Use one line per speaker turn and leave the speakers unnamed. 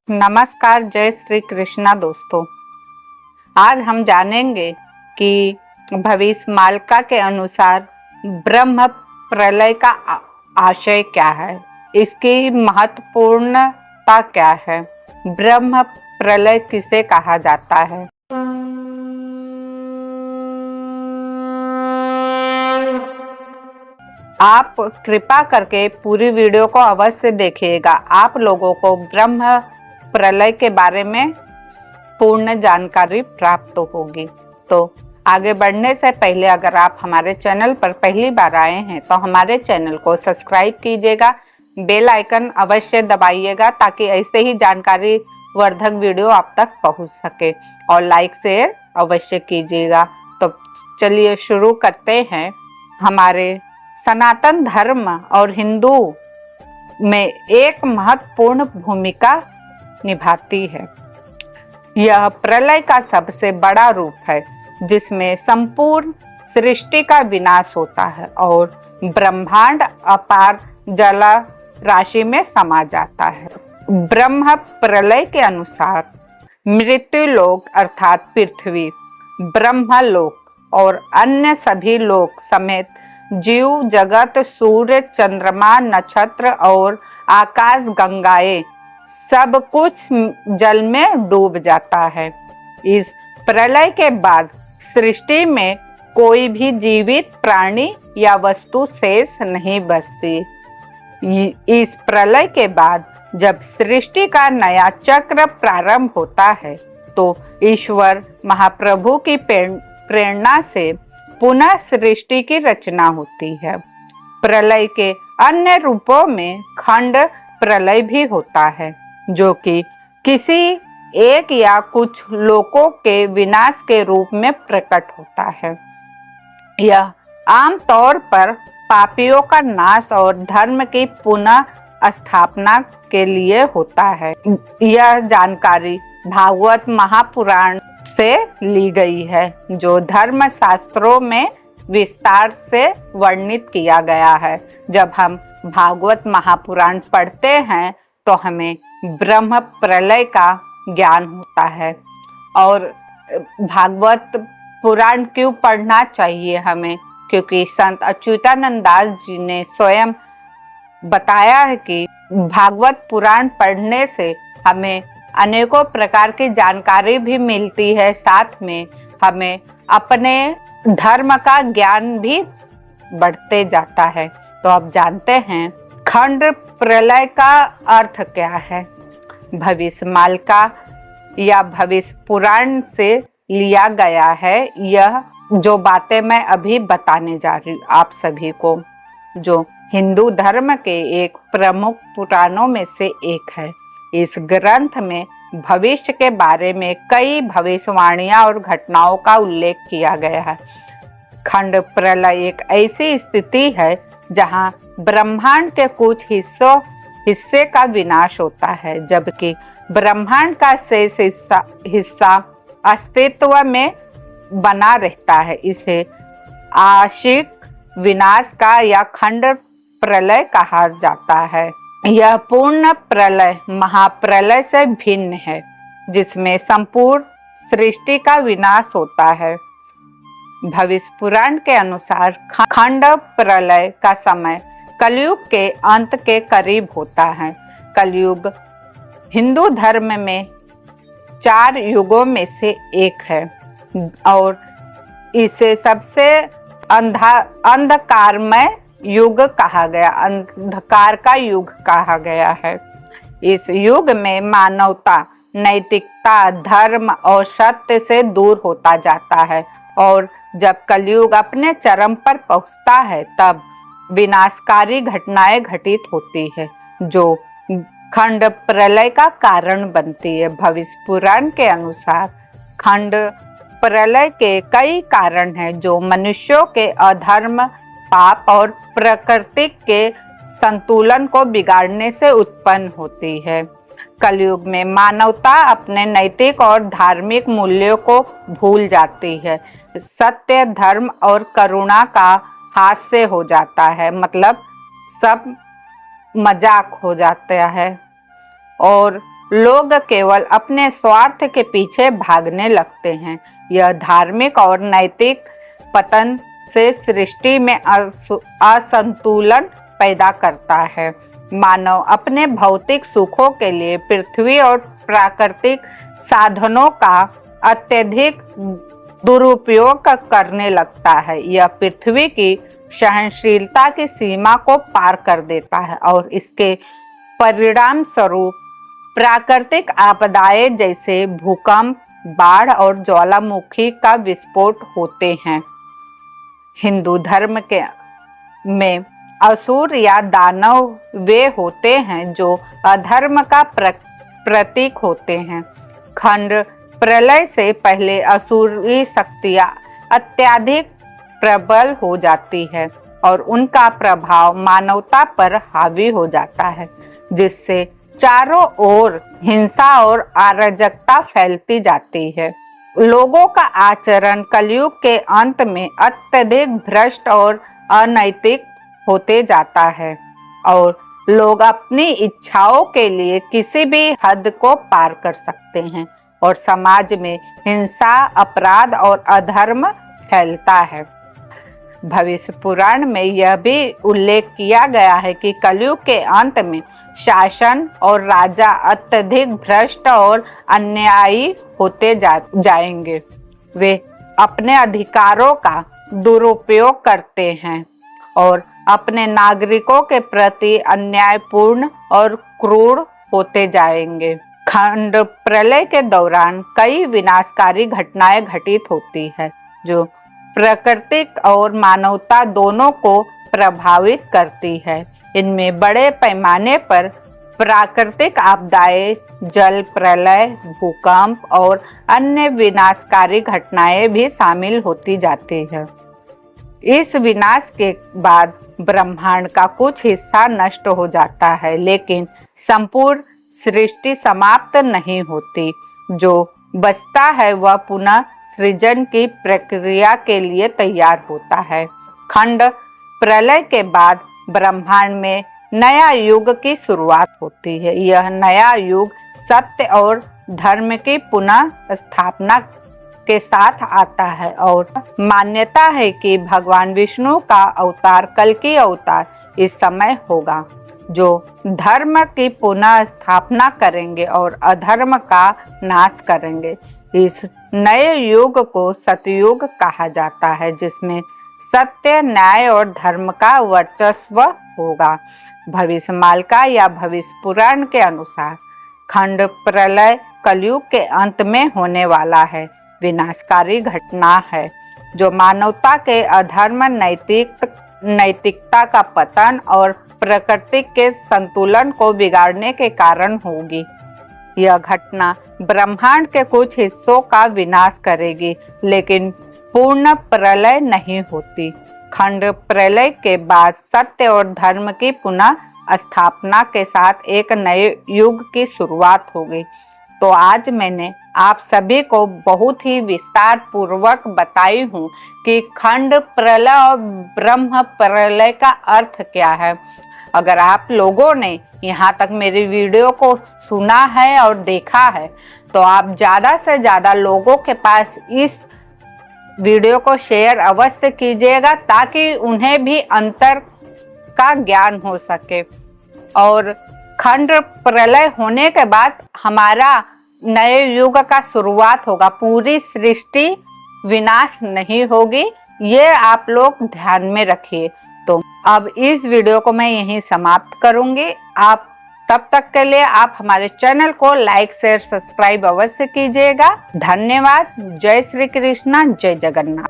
नमस्कार, जय श्री कृष्णा दोस्तों। आज हम जानेंगे कि भविष्यमालिका के अनुसार ब्रह्म प्रलय का आशय क्या है, इसकी महत्वपूर्णता क्या है, ब्रह्म प्रलय किसे कहा जाता है। आप कृपा करके पूरी वीडियो को अवश्य देखिएगा। आप लोगों को ब्रह्म प्रलय के बारे में पूर्ण जानकारी प्राप्त होगी। तो आगे बढ़ने से पहले अगर आप हमारे चैनल पर पहली बार आए हैं तो हमारे चैनल को सब्सक्राइब कीजिएगा, बेल आइकन अवश्य दबाइएगा ताकि ऐसे ही जानकारी वर्धक वीडियो आप तक पहुंच सके, और लाइक शेयर अवश्य कीजिएगा। तो चलिए शुरू करते हैं। हमारे सनातन धर्म और हिंदू में एक महत्वपूर्ण भूमिका निभाती है। यह प्रलय का सबसे बड़ा रूप है जिसमें संपूर्ण सृष्टि का विनाश होता है और ब्रह्मांड अपार जल राशि में समा जाता है। ब्रह्म प्रलय के अनुसार मृत्युलोक अर्थात पृथ्वी, ब्रह्मलोक और अन्य सभी लोक समेत जीव जगत, सूर्य, चंद्रमा, नक्षत्र और आकाश गंगाएं सब कुछ जल में डूब जाता है। इस प्रलय के बाद सृष्टि में कोई भी जीवित प्राणी या वस्तु शेष नहीं बचती। इस प्रलय के बाद जब सृष्टि का नया चक्र प्रारंभ होता है तो ईश्वर महाप्रभु की प्रेरणा से पुनः सृष्टि की रचना होती है। प्रलय के अन्य रूपों में खंड प्रलय भी होता है, जो कि किसी एक या कुछ लोकों के विनाश के रूप में प्रकट होता है। यह आमतौर पर पापियों का नाश और धर्म की पुनः स्थापना के लिए होता है। यह जानकारी भागवत महापुराण से ली गई है, जो धर्म शास्त्रों में विस्तार से वर्णित किया गया है। जब हम भागवत महापुराण पढ़ते हैं तो हमें ब्रह्म प्रलय का ज्ञान होता है। और भागवत पुराण क्यों पढ़ना चाहिए हमें, क्योंकि संत अच्युतानंद दास जी ने स्वयं बताया है कि भागवत पुराण पढ़ने से हमें अनेकों प्रकार की जानकारी भी मिलती है, साथ में हमें अपने धर्म का ज्ञान भी बढ़ते जाता है। तो अब जानते हैं खंड प्रलय का अर्थ क्या है। भविष्यमालिका या भविष्य पुराण से लिया गया है यह जो बातें मैं अभी बताने जा रही हूँ आप सभी को, जो हिंदू धर्म के एक प्रमुख पुराणों में से एक है। इस ग्रंथ में भविष्य के बारे में कई भविष्यवाणियां और घटनाओं का उल्लेख किया गया है। खंड प्रलय एक ऐसी स्थिति है जहां ब्रह्मांड के कुछ हिस्से का विनाश होता है, जबकि ब्रह्मांड का शेष हिस्सा अस्तित्व में बना रहता है। इसे आंशिक विनाश का या खंड प्रलय कहा जाता है। यह पूर्ण प्रलय महाप्रलय से भिन्न है, जिसमें संपूर्ण सृष्टि का विनाश होता है। भविष्य पुराण के अनुसार खंड प्रलय का समय कलयुग के अंत के करीब होता है। कलयुग हिंदू धर्म में 4 युगों में से एक है और इसे सबसे अंधकारमय युग कहा गया, अंधकार का युग कहा गया है। इस युग में मानवता नैतिकता, धर्म और सत्य से दूर होता जाता है, और जब कलयुग अपने चरम पर पहुंचता है तब विनाशकारी घटनाएं घटित होती है, जो खंड प्रलय का कारण बनती है। भविष्य पुराण के अनुसार खंड प्रलय के कई कारण हैं जो मनुष्यों के अधर्म, पाप और प्रकृति के संतुलन को बिगाड़ने से उत्पन्न होती है। कलयुग में मानवता अपने नैतिक और धार्मिक मूल्यों को भूल जाती है। सत्य, धर्म और करुणा का हास्य हो जाता है, मतलब सब मजाक हो जाता है, और लोग केवल अपने स्वार्थ के पीछे भागने लगते हैं। यह धार्मिक और नैतिक पतन से सृष्टि में असंतुलन पैदा करता है। मानव अपने भौतिक सुखों के लिए पृथ्वी और प्राकृतिक साधनों का अत्यधिक दुरुपयोग करने लगता है। यह पृथ्वी की सहनशीलता की सीमा को पार कर देता है और इसके परिणाम स्वरूप प्राकृतिक आपदाएं जैसे भूकंप, बाढ़ और ज्वालामुखी का विस्फोट होते हैं। हिंदू धर्म में असुर या दानव वे होते हैं जो अधर्म का प्रतीक होते हैं। खंड प्रलय से पहले असुरी शक्तियां अत्यधिक प्रबल हो जाती है और उनका प्रभाव मानवता पर हावी हो जाता है, जिससे चारों ओर हिंसा और अराजकता फैलती जाती है। लोगों का आचरण कलयुग के अंत में अत्यधिक भ्रष्ट और अनैतिक होते जाता है और लोग अपनी इच्छाओं के लिए किसी भी हद को पार कर सकते हैं और समाज में हिंसा, अपराध और अधर्म फैलता है। भविष्य पुराण में यह भी उल्लेख किया गया है कि कलयुग के अंत में शासन और राजा अत्यधिक भ्रष्ट और अन्यायी होते जाएंगे। वे अपने अधिकारों का दुरुपयोग करते हैं और अपने नागरिकों के प्रति अन्यायपूर्ण और क्रूर होते जाएंगे। खंड प्रलय के दौरान कई विनाशकारी घटनाएं घटित होती है जो प्रकृति और मानवता दोनों को प्रभावित करती है। इनमें बड़े पैमाने पर प्राकृतिक आपदाएं, जल प्रलय, भूकंप और अन्य विनाशकारी घटनाएं भी शामिल होती जाती है। इस विनाश के बाद ब्रह्मांड का कुछ हिस्सा नष्ट हो जाता है, लेकिन संपूर्ण सृष्टि समाप्त नहीं होती। जो बचता है वह पुनः सृजन की प्रक्रिया के लिए तैयार होता है। खंड प्रलय के बाद ब्रह्मांड में नया युग की शुरुआत होती है। यह नया युग सत्य और धर्म की पुनः स्थापना के साथ आता है और मान्यता है कि भगवान विष्णु का अवतार, कल्कि अवतार इस समय होगा, जो धर्म की पुनः स्थापना करेंगे और अधर्म का नाश करेंगे। इस नए युग को सतयुग कहा जाता है, जिसमें सत्य, न्याय और धर्म का वर्चस्व होगा। भविष्यमाला या भविष्य पुराण के अनुसार खंड प्रलय कलयुग के अंत में होने वाला है। विनाशकारी घटना है जो मानवता के अधर्म, नैतिकता का पतन और प्रकृति के संतुलन को बिगाड़ने के कारण होगी। यह घटना ब्रह्मांड के कुछ हिस्सों का विनाश करेगी, लेकिन पूर्ण प्रलय नहीं होती। खंड प्रलय के बाद सत्य और धर्म की पुनः स्थापना के साथ एक नए युग की शुरुआत होगी। तो आज मैंने आप सभी को बहुत ही विस्तार पूर्वक बताई हूँ कि खंड प्रलय और ब्रह्म प्रलय का अर्थ क्या है। अगर आप लोगों ने यहाँ तक मेरी वीडियो को सुना है और देखा है तो आप ज़्यादा से ज़्यादा लोगों के पास इस वीडियो को शेयर अवश्य कीजिएगा, ताकि उन्हें भी अंतर का ज्ञान हो सके। और खंड प्रलय होने के बाद हमारा नए युग का शुरुआत होगा। पूरी सृष्टि विनाश नहीं होगी, ये आप लोग ध्यान में रखिए। तो अब इस वीडियो को मैं यहीं समाप्त करूंगी। आप तब तक के लिए आप हमारे चैनल को लाइक, शेयर, सब्सक्राइब अवश्य कीजिएगा। धन्यवाद। जय श्री कृष्णा, जय जगन्नाथ।